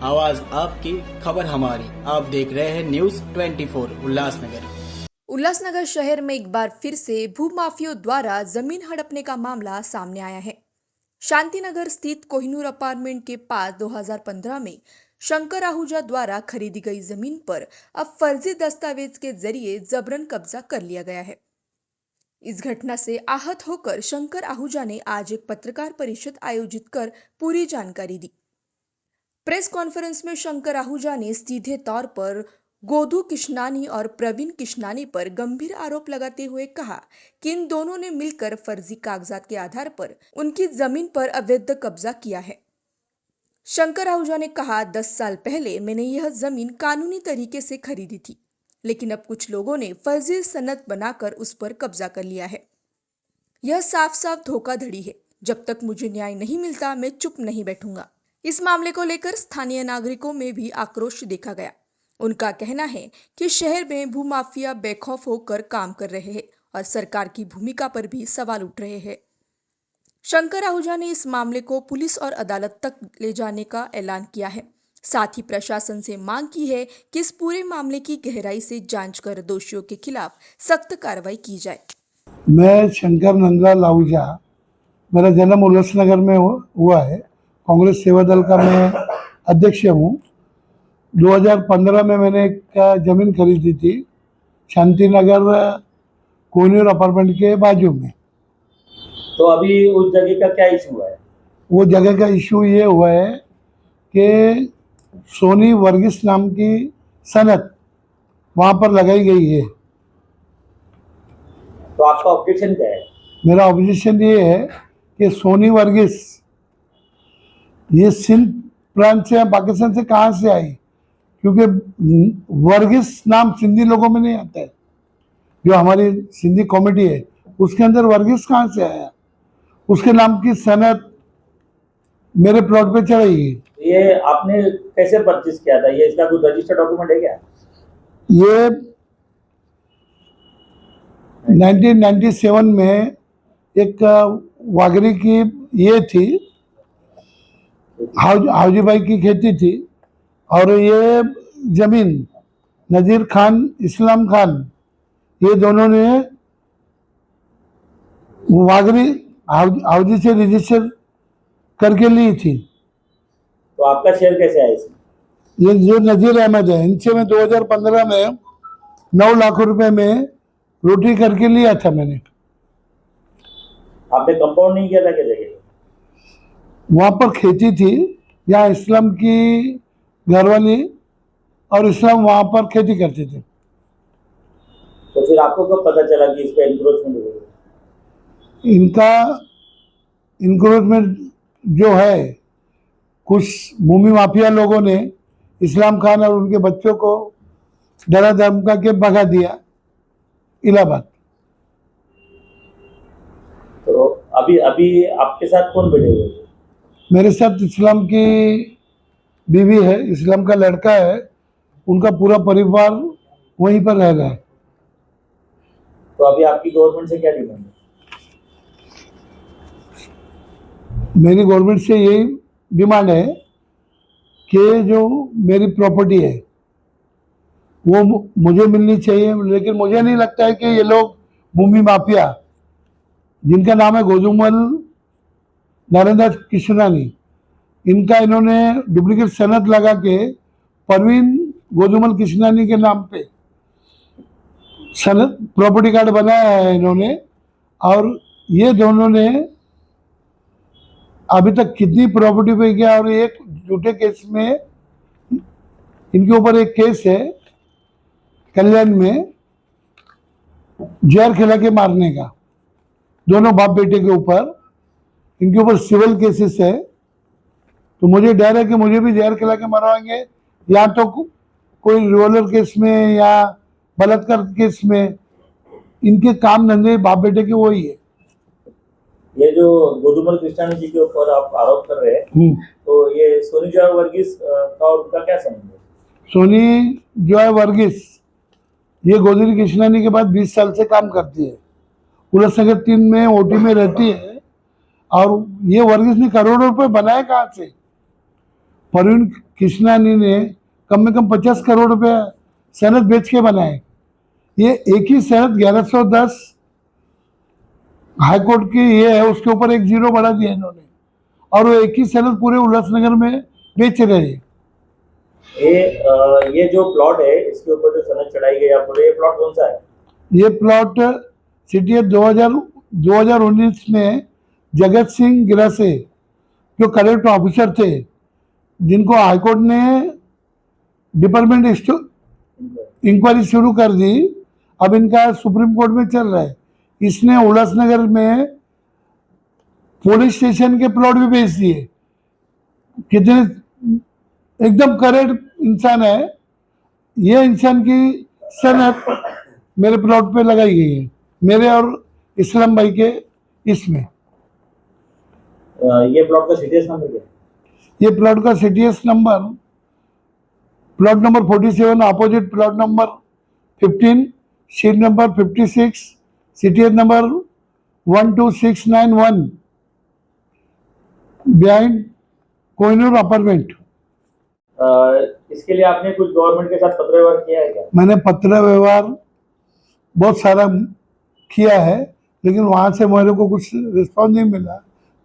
आवाज आपकी, खबर हमारी। आप देख रहे हैं न्यूज 24 उल्लासनगर। उल्लासनगर शहर में एक बार फिर से भूमाफियों द्वारा जमीन हड़पने का मामला सामने आया है। शांतिनगर स्थित कोहिनूर अपार्टमेंट के पास 2015 में शंकर आहूजा द्वारा खरीदी गई जमीन पर अब फर्जी दस्तावेज के जरिए जबरन कब्जा कर लिया गया है। इस घटना से आहत होकर शंकर आहूजा ने आज एक पत्रकार परिषद आयोजित कर पूरी जानकारी दी। प्रेस कॉन्फ्रेंस में शंकर आहूजा ने सीधे तौर पर गोधू किशनानी और प्रवीण किशनानी पर गंभीर आरोप लगाते हुए कहा कि इन दोनों ने मिलकर फर्जी कागजात के आधार पर उनकी जमीन पर अवैध कब्जा किया है। शंकर आहूजा ने कहा, 10 साल पहले मैंने यह जमीन कानूनी तरीके से खरीदी थी, लेकिन अब कुछ लोगों ने फर्जी सनद बनाकर उस पर कब्जा कर लिया है। यह साफ साफ धोखाधड़ी है। जब तक मुझे न्याय नहीं मिलता मैं चुप नहीं बैठूंगा। इस मामले को लेकर स्थानीय नागरिकों में भी आक्रोश देखा गया। उनका कहना है कि शहर में भूमाफिया बेखौफ होकर काम कर रहे हैं और सरकार की भूमिका पर भी सवाल उठ रहे हैं। शंकर आहूजा ने इस मामले को पुलिस और अदालत तक ले जाने का ऐलान किया है। साथ ही प्रशासन से मांग की है कि इस पूरे मामले की गहराई से जांच कर दोषियों के खिलाफ सख्त कार्रवाई की जाए। मैं शंकर नंदलाल आहूजा, मेरा जन्म उल्लासनगर में हुआ है। कांग्रेस सेवा दल का मैं अध्यक्ष हूँ। 2015 में मैंने एक ज़मीन खरीदी थी शांतिनगर कोहिनूर अपार्टमेंट के बाजू में। तो अभी उस जगह का क्या इशू है? वो जगह का इशू ये हुआ है कि सोनी वर्गीस नाम की सनद वहाँ पर लगाई गई है। तो आपका ऑब्जेक्शन क्या है? मेरा ऑब्जेक्शन ये है कि सोनी वर्गीस ये सिंध प्रांत से या पाकिस्तान से कहाँ से आई, क्योंकि वर्गीस नाम सिंधी लोगों में नहीं आता है। जो हमारी सिंधी कमेटी है उसके अंदर वर्गीस कहाँ से आया? उसके नाम की सनद मेरे प्लॉट पे चढ़ाई। ये आपने कैसे परचेज किया था? ये इसका कोई रजिस्टर्ड डॉक्यूमेंट है क्या? ये 1997 में एक वागरी की ये थी, हाउजी भाई की खेती थी, और ये जमीन नजीर खान, इस्लाम खान, ये दोनों ने वागरी हाउजी से रजिस्टर करके ली थी। तो आपका शेयर कैसे आया इसमें? ये जो नजीर अहमद है, इनसे मैं 2015 में 9 लाख रुपए में रोटी करके लिया था मैंने। आपने कंपाउंड नहीं किया था क्या जगह? वहाँ पर खेती थी, यहाँ इस्लाम की घरवाली और इस्लाम वहाँ पर खेती करते थे। तो फिर आपको कब पता चला कि इस पे एनक्रोचमेंट हो गई? इनका इंक्रोचमेंट जो है, कुछ भूमि माफिया लोगों ने इस्लाम खान और उनके बच्चों को डरा धमका के भगा दिया इलाहाबाद। तो अभी अभी आपके साथ कौन बैठे हुए? मेरे साथ इस्लाम की बीवी है, इस्लाम का लड़का है, उनका पूरा परिवार वहीं पर रह रहा है। तो अभी आपकी गवर्नमेंट से क्या डिमांड है? मेरी गवर्नमेंट से यही डिमांड है कि जो मेरी प्रॉपर्टी है वो मुझे मिलनी चाहिए। लेकिन मुझे नहीं लगता है कि ये लोग भूमि माफिया, जिनका नाम है गोदूमल नरेंद्र किशनानी, इनका इन्होंने डुप्लीकेट सनद लगा के परवीन गोदूमल किशनानी के नाम पे सनद प्रॉपर्टी कार्ड बनाया है इन्होंने। और ये दोनों ने अभी तक कितनी प्रॉपर्टी पे किया, और एक झूठे केस में इनके ऊपर एक केस है कल्याण में, जहर खिला के मारने का, दोनों बाप बेटे के ऊपर इनके ऊपर सिविल केसेस है। तो मुझे डर है कि मुझे भी जहर खिला के मरवाएंगे, या तो कोई रिवॉल्वर केस में या बलात्कार केस में। इनके काम धंधे बाप बेटे के वही है। ये जो गोदूमल कृष्णानी जी के ऊपर आप आरोप कर रहे हैं, तो ये सोनी जॉय वर्गीस का और उनका क्या संबंध है? सोनी जॉय वर्गीस ये गोदूमल कृष्णानी के बाद 20 साल से काम करती है, उल्लासनगर 3 में ओटी में रहती है। और ये वर्गीस ने करोड़ों रुपए बनाए कहाँ से? परवीन कृष्णानी ने कम से कम 50 करोड़ रुपए सनद बेच के बनाए। ये एक ही सनद 1110 हाईकोर्ट की ये है, उसके ऊपर एक जीरो बढ़ा दिया इन्होंने, और वो एक ही सनद पूरे उल्लासनगर में बेच रहे हैं। ये जो प्लॉट है इसके ऊपर जो सनद चढ़ाई गई आप बोले, ये प्लॉट कौन सा है? ये प्लॉट सिटी 2019 में जगत सिंह गिरासे जो कलेक्टर ऑफिसर थे, जिनको हाईकोर्ट ने डिपार्टमेंट इंक्वायरी शुरू कर दी, अब इनका सुप्रीम कोर्ट में चल रहा है। इसने उल्लासनगर में पुलिस स्टेशन के प्लॉट भी बेच दिए। कितने एकदम करेक्ट इंसान है। ये इंसान की सनद मेरे प्लॉट पे लगाई गई है, मेरे और इस्लाम भाई के इसमें। ये प्लॉट का सीटीएस नंबर क्या है? ये प्लॉट का CTS number, plot number 47 opposite plot number 15, sheet number 56, CTS number 12691 behind Kohinoor apartment. इसके लिए आपने कुछ गवर्नमेंट के साथ पत्र व्यवहार किया है क्या? मैंने पत्र व्यवहार बहुत सारा किया है, लेकिन वहाँ से मेरे को कुछ रिस्पॉन्स नहीं मिला,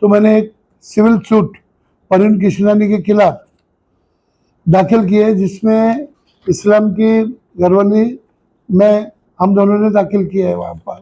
तो मैंने एक सिविल सूट परवीन कृष्णानी के खिलाफ दाखिल किए है, जिसमें इस्लाम की घरवाली में हम दोनों ने दाखिल किया है वहाँ पर।